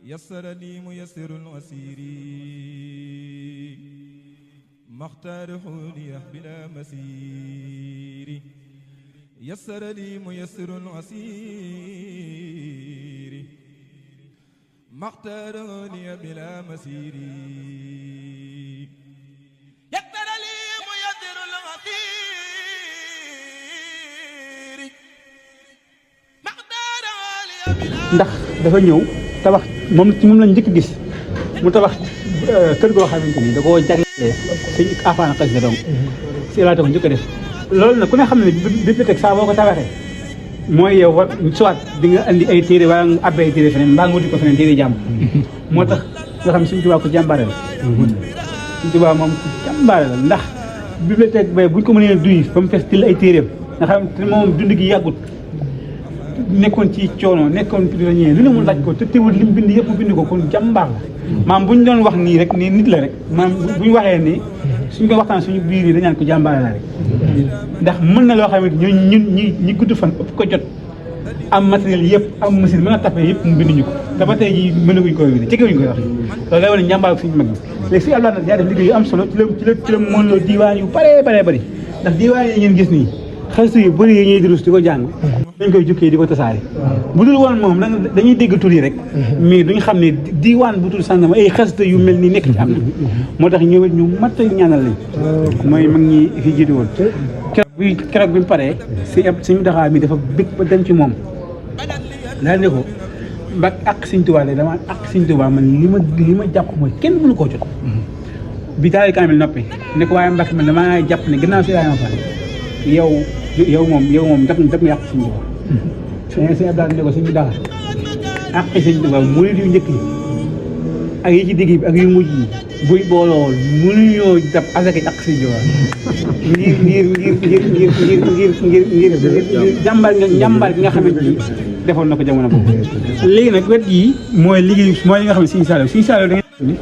يسر لي ميسر العسير مختاره لي بلا مسير يسر لي ميسر العسير مختاره لي بلا مسير يسر لي ميسر العسير مختاره لي بلا ndax dafa ñëw tabax moom lañ njëkk gis mu tabax kër goo xamante ni da koo jaglee sëñ afaan xas da donc si laata ko njëkk a def loolu nag ku ne xam ne bibliothèque saa boo ko tabaxee mooy yow war soit di nga andi ay téere wala nga abbee ay téere feneen mbaa nga wuti ko feneen téere jàmm moo tax nga xam ne Sëñ Tuubaa ko jàmbaare la Sëñ Tuubaa moom ku jàmbaare la ndax bibliothèque bay buñ ko mënee duy ba mu fees til ay téeréem nga xam te moom dund gi yàggut nekkoon ci coono nekkoon prisonnier lu ne mu laaj ko te teewul li mu bind yëpp mu bind ko kon jàmbaar la maam bu ñu doon wax nii rek nii nit la rek maam bu ñu waxee nii suñ ko waxtaan suñu biir yi dañ naan ko jàmbaar la rek ndax mën na loo xam ne ñun ñi gudd fan ëpp ko jot am matériel yëpp am machine mën a tapé yëpp mu binduñu ko te ba tey jii mënaguñ koy wér jegewuñ koy wax loolu day wane njàmbaar suñu mag ñi léegi si àllah nag yaa def liggéey yu am solo ci la mën loo diiwaan yu bëree bëri ndax diiwaan yi ngeen gis nii xasida yu bëri yi ñuy durus di ko jàng dañ koy jukkee di ko tasaare bu dul woon moom dañuy dégg tur yi rek mais duñ xam ne diiwaan bu tul sàngam ay xasida yu mel ni nekk ci am na moo tax ñëw ñu mat a ñaanal lañ mooy mag ñi fi jiitu woon keroog bi mu paree suñu daxaa mi dafa bég ba dem ci moom daal ne ko mbak ak Sëñ Tuubaa de dama ak Sëñ Tuubaa man li ma jàpp mooy kenn mënu koo jot bi daal kaamil noppi ne ko waaye mbak man damaa jàpp ne gannaaw si yaayama fa yow moom daf nga yàq Sëñ Tuubaa sëñ Abdou ne ko Sëñ Daxa ak Sëñ Tuubaa murid yu njëkk yi ak yi ci digg bi ak yu mujj yi buy booloo mënuñoo dab asaka ak Sëñ Tuubaa ngir jàmbaar gi nga xamante ni defoon na ko jamono boobu. léegi nag wet yi mooy liggéey mooy li nga xam ne Sëñ Saliou da ngeen ni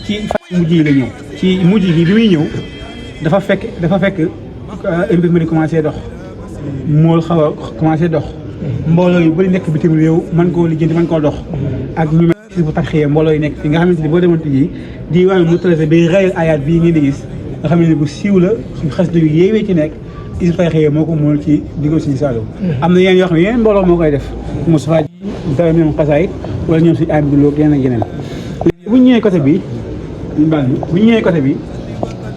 ci fan mujj yi la ñëw ci mujj gi bi muy ñëw dafa fekk mbir mi di commencé dox mool xaw a commencé dox mbooloo yu bëri nekk bitim réew mën koo lijjanti mën koo dox ak ñu mel si bu tarxee mbooloo yi nekk fi nga xamante ni boo demoon tijji diwaan mu traité bi rayal ayaat bii ngeen di gis nga xam ne bu siiw la suñu xasida yu yéewee ci nekk is tarxee moo ko mool ci diggal Sëñ Saliou am na yeneen yoo xam ne yeneen mbooloo moo koy def Moustapha dara ñoom xasaayit wala ñoom suñu am biloo yeneen ak yeneen bu ñu ñëwee côté bi ñu baal bi bu ñu ñëwee côté bi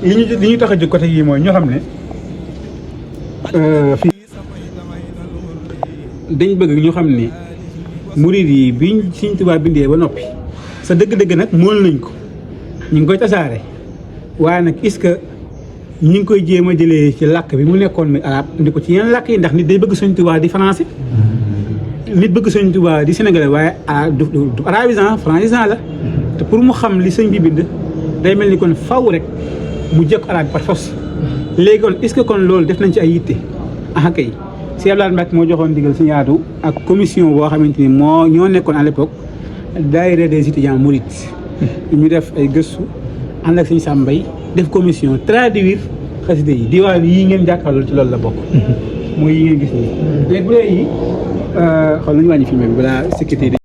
li ñu tax a jóg côté yi mooy ñoo xam ne fii dañ bëgg ñu xam ne murid yi biñ Sëñ Tuubaa bindee ba noppi sa dëgg-dëgg nag mool nañ ko ñu ngi koy tasaare waaye nag est-ce que ñu ngi koy jéem a jëlee ci làkk bi mu nekkoon mi arab indi ko ci yeneen làkk yi ndax nit day bëgg Sëñ Tuubaa di français nit bëgg Sëñ Tuubaa di sénégalais waaye du arabisant francisant la te pour mu xam li sëñ bi bind day mel ni kon faw rek mu jëkk arab par force léegi kon est-ce que kon loolu def nañ ci ay yitte ah kay si Abdoulaye Mbacke moo joxoon digal si yaatu ak commission boo xamante ni ñoo nekkoon à l'époque daayira des étudiants mourides ñu def ay gëstu ànd ak Sëñ Sam Mbaye def commission traduire xasida yi diwaan yii ngeen jàkkaarloo ci loolu la bokk mooy yi ngeen gis nii léegi bu dee yi xool nañu wàññi filmé bi balaa sécurité